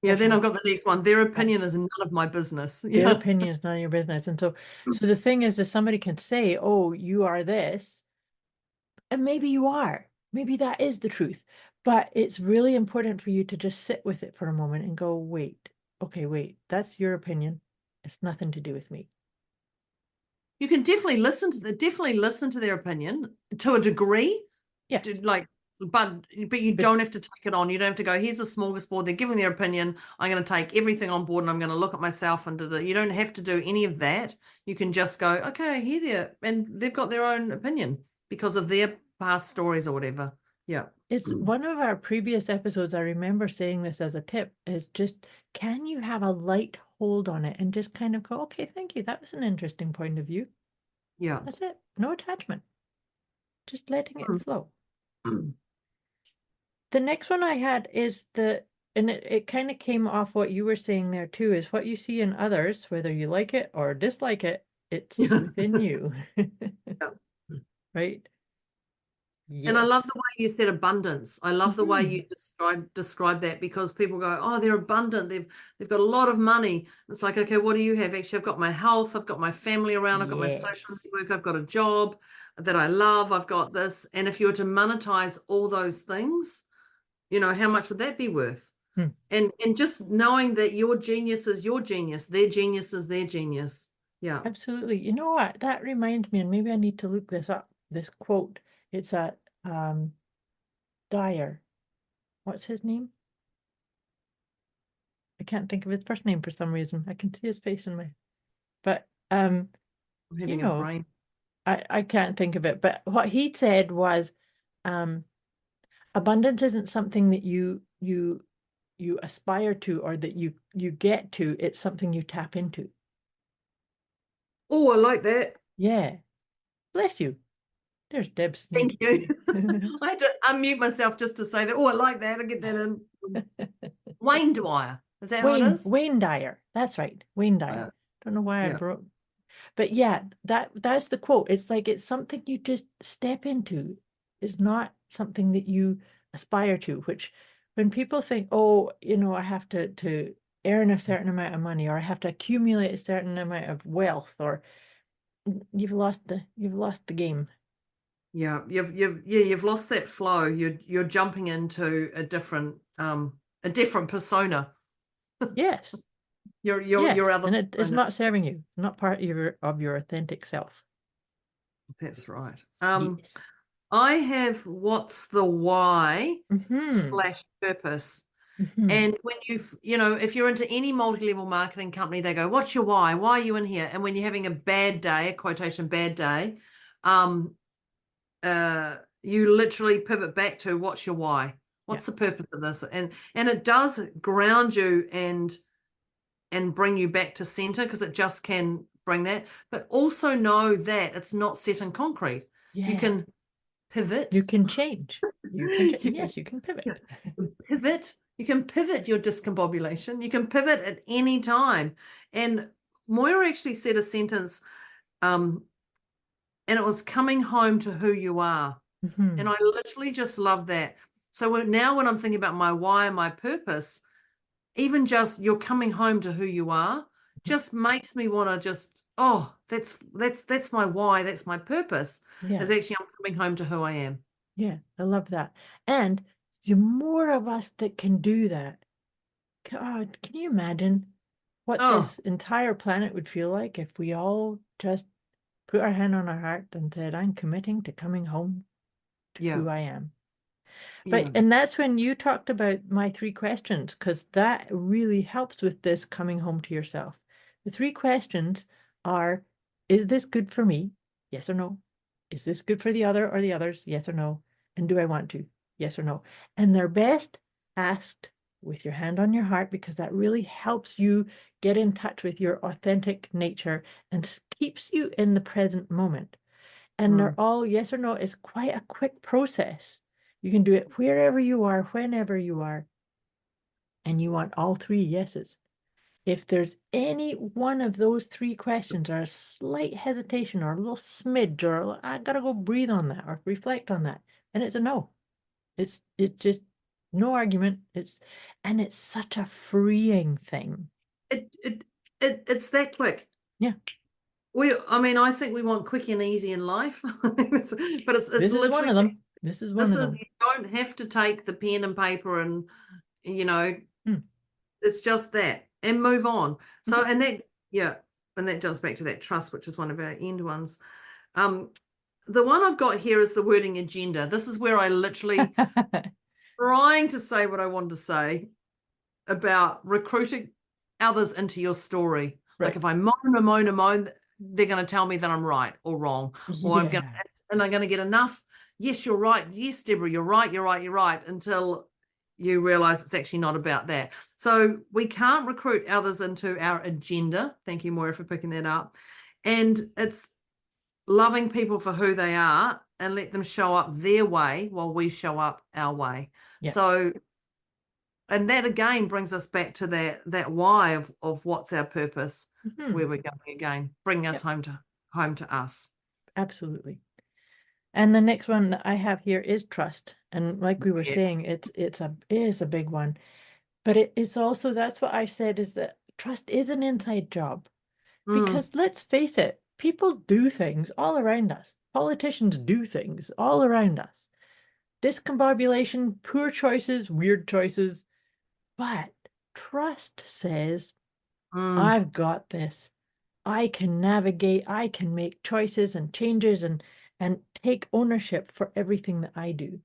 Yeah, then I've personally. got the next one. Their opinion is none of my business. Their Yeah. opinion is none of your business. And so the thing is somebody can say, oh, you are this, and maybe you are. Maybe that is the truth. But it's really important for you to just sit with it for a moment and go, wait, okay, wait, that's your opinion. It's nothing to do with me. You can definitely listen to their opinion to a degree. Yes. But you But don't have to take it on. You don't have to go, here's a smorgasbord, they're giving their opinion, I'm going to take everything on board and I'm going to look at myself and you don't have to do any of that. You can just go, okay, I hear there, and they've got their own opinion because of their past stories or whatever. Yeah. it's one of our previous episodes. I remember saying this as a tip, is just, can you have a light hold on it and just kind of go, okay, thank you. That was an interesting point of view. Yeah. That's it. No attachment. Just letting it flow. The next one I had is and it kind of came off what you were saying there too, is what you see in others, whether you like it or dislike it, it's within you. Yeah. Right? And I Yes. love the way you said abundance. I love the way you describe that, because people go, oh, they're abundant. They've got a lot of money. It's like, okay, what do you have? Actually, I've got my health. I've got my family around. I've got my social Yes. network. I've got a job that I love. I've got this. And if you were to monetize all those things, how much would that be worth? Hmm. And just knowing that your genius is your genius, their genius is their genius. Yeah. Absolutely. You know what? That reminds me, and maybe I need to look this up, this quote. It's a Dyer. What's his name? I can't think of his first name for some reason. I can see his face in my, but I'm having a brain. I can't think of it. But what he said was, abundance isn't something that you aspire to or that you get to. It's something you tap into. Oh, I like that. Yeah. Bless you. There's Deb's Thank you. name. I had to unmute myself just to say that. Oh, I like that. I get that in. Wayne Dwyer. Is that how it is? Wayne Dyer. That's right. Wayne Dyer. Don't know why I Yeah. broke. But yeah, that's the quote. It's like it's something you just step into. It's not something that you aspire to, which when people think, oh, I have to earn a certain amount of money, or I have to accumulate a certain amount of wealth, or you've lost the game. Yeah, you've lost that flow. You're jumping into a different persona. Yes. Your Yes. other And it's persona. not serving you, not part of your authentic self. That's right. Yes. I have what's the why Mm-hmm. / purpose. Mhm. And when if you're into any multi-level marketing company, they go, what's your why? Why are you in here? And when you're having a bad day, a quotation bad day, you literally pivot back to what's your why? Yeah. What's the purpose of this? And it does ground you and bring you back to center, because it just can bring that. But also know that it's not set in concrete. You Yeah. can pivot. You can change. You can You yes, you can pivot. pivot. You can pivot your discombobulation. You can pivot at any time. And Moira actually said a sentence, and it was coming home to who you are. Mhm. And I literally just love that. So now when I'm thinking about my why and my purpose, even just you're coming home to who you are just makes me want to just, oh, that's my why, that's my purpose. Yeah. Is actually I'm coming home to who I am. Yeah, I love that. And the more of us that can do that, God, can you imagine what Oh, this entire planet would feel like if we all just put our hand on our heart and said, I'm committing to coming home to yeah, who I am. yeah. And that's when you talked about my 3 questions, because that really helps with this coming home to yourself. The 3 questions are, is this good for me? Yes or no. Is this good for the other or the others? Yes or no. And do I want to? Yes or no. And they're best asked with your hand on your heart, because that really helps you get in touch with your authentic nature and keeps you in the present moment. And they're Mm, all yes or no. It's quite a quick process. You can do it wherever you are, whenever you are, and you want all 3 yeses. If there's any one of those 3 questions or a slight hesitation or a little smidge or I gotta go breathe on that or reflect on that, then it's a no. It's just no argument. It's such a freeing thing. it's that quick. Yeah. I think we want quick and easy in life, but it's This is one literally of them. This is one this of is them. you don't have to take the pen and paper and you know Hmm. it's just that and move on. So Mhm. and that yeah, and that jumps back to that trust, which is one of our end ones. The one I've got here is the wording agenda. This is where I literally trying to say what I wanted to say about recruiting others into your story. Like Right. if I moan, they're going to tell me that I'm right or wrong, or Yeah. I'm going to get enough. Yes, you're right. Yes, Deborah, you're right. You're right. You're right. Until you realize it's actually not about that. So we can't recruit others into our agenda. Thank you, Moira, for picking that up. And it's loving people for who they are and let them show up their way while we show up our way. Yeah. So, and that again brings us back to that why of what's our purpose, Mhm. where we're going again, bring us Yep. home to us. Absolutely. And the next one that I have here is trust. And like we were Yeah. saying, it is a big one. But it's also, that's what I said, is that trust is an inside job. Mm, Because let's face it, people do things all around us. Politicians do things all around us. Discombobulation, poor choices, weird choices. But trust says, mm, I've got this. I can navigate, I can make choices and changes and take ownership for everything that I do.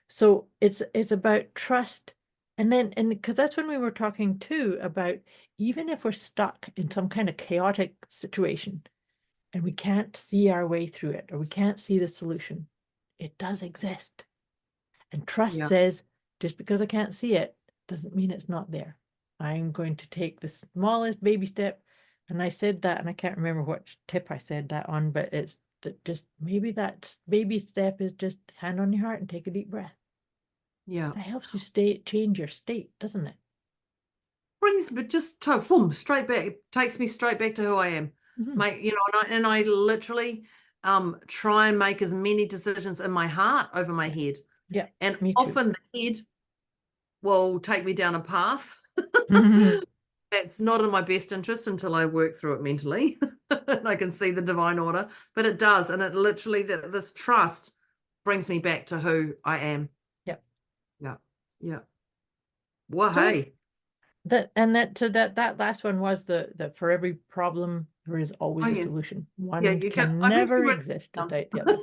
So it's about trust. And because that's when we were talking too about, even if we're stuck in some kind of chaotic situation and we can't see our way through it or we can't see the solution, it does exist. And trust yeah, says, just because I can't see it doesn't mean it's not there. I'm going to take the smallest baby step. And I said that, and I can't remember what tip I said that on, but it's that just maybe that baby step is just hand on your heart and take a deep breath. yeah. That helps you change your state, doesn't it? Brings me just to boom, straight back. It takes me straight back to who I am. Mhm. And I literally try and make as many decisions in my heart over my Yeah. head. Yeah, And me too. often the head will take me down a path that's not in my best interest until I work through it mentally and I can see the divine order. But it does. And it literally, this trust brings me back to who I am. Yeah. Yeah. Yeah. Well, So hey. that last one was the for every problem there is Oh, always a yes. solution. Yeah, One you can. can I've actually never written exist it down. without the other.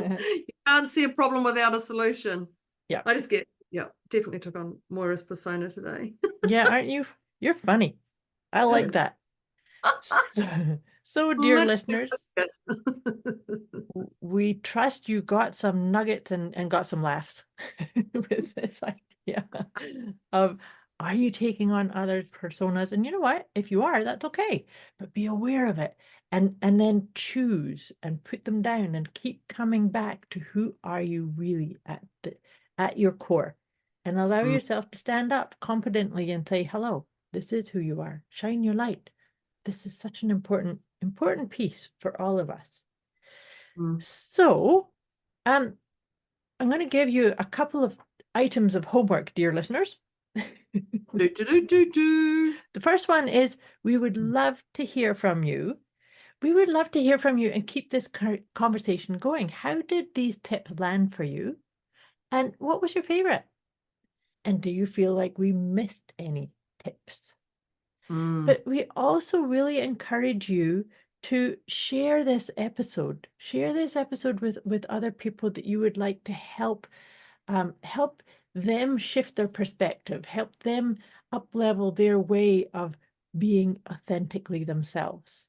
You can't see a problem without a solution. Yeah. I just get Yeah, definitely took on Moira's persona today. Yeah, aren't you? You're funny. I like that. So, dear Literally listeners, it. we trust you got some nuggets and got some laughs with this idea of, are you taking on other personas? And you know what? If you are, that's okay. But be aware of it and then choose and put them down and keep coming back to who are you really at your core, and allow Mm. yourself to stand up confidently and say, hello, this is who you are. Shine your light. This is such an important piece for all of us. Mm. So, I'm going to give you a couple of items of homework, dear listeners. Do. The first one is, we would love to hear from you. We would love to hear from you and keep this conversation going. How did these tips land for you? And what was your favorite? And do you feel like we missed any tips? Mm. But we also really encourage you to share this episode. Share this episode with other people that you would like to help them shift their perspective, help them up-level their way of being authentically themselves.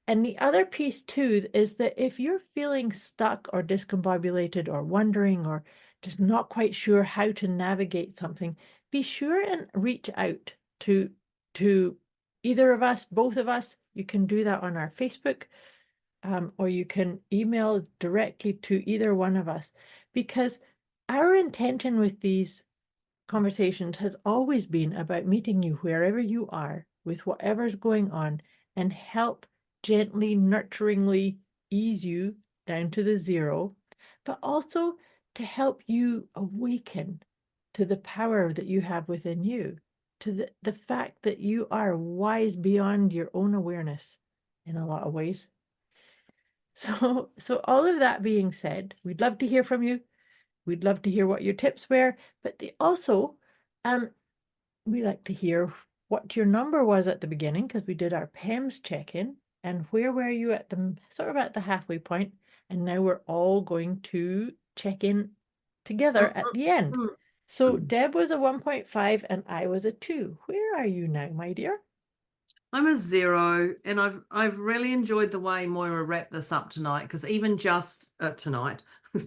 And the other piece too is that if you're feeling stuck or discombobulated or wondering or just not quite sure how to navigate something, be sure and reach out to either of us, both of us. You can do that on our Facebook, or you can email directly to either one of us, because our intention with these conversations has always been about meeting you wherever you are with whatever's going on, and help gently, nurturingly ease you down to the zero, but also to help you awaken to the power that you have within you, to the fact that you are wise beyond your own awareness in a lot of ways. So all of that being said, we'd love to hear from you. We'd love to hear what your tips were, but we like to hear what your number was at the beginning, because we did our PEMS check-in, and where were you at the sort of at the halfway point, and now we're all going to check in together at the end. So Deb was a 1.5 and I was a 2. Where are you now, my dear? I'm a 0, and I've really enjoyed the way Moira wrapped this up tonight, because even just tonight,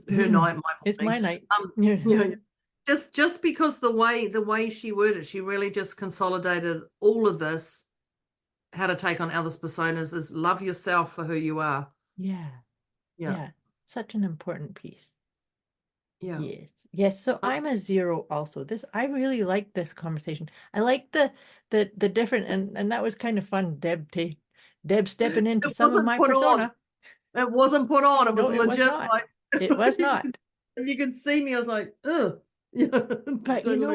her night, my it's my morning, night. yeah. Just because the way she worded, she really just consolidated all of this. How to take on others' personas is love yourself for who you are. Yeah. Such an important piece. Yeah. Yes. So I'm a 0 also. I really like this conversation. I like the different, and that was kind of fun. Deb stepping into some of my persona. It wasn't put on. It was No, it was legit. not. Like, It was not. If you could see me, I was like, ugh. But you know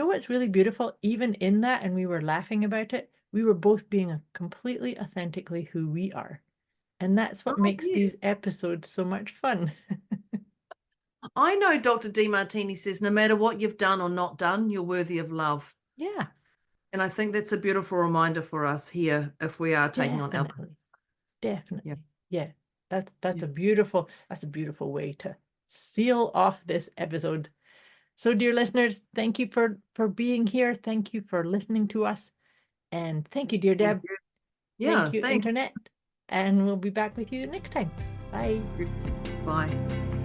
what's really beautiful? Even in that, and we were laughing about it, we were both being completely authentically who we are. And that's what makes these episodes so much fun. I know Dr. DeMartini says, no matter what you've done or not done, you're worthy of love. Yeah. And I think that's a beautiful reminder for us here if we are taking on others. Definitely. Yeah. That's a beautiful way to seal off this episode. So, dear listeners, thank you for being here. Thank you for listening to us. And thank you, dear Deb. Yeah, thank you, thanks. Internet. And we'll be back with you next time. Bye. Bye.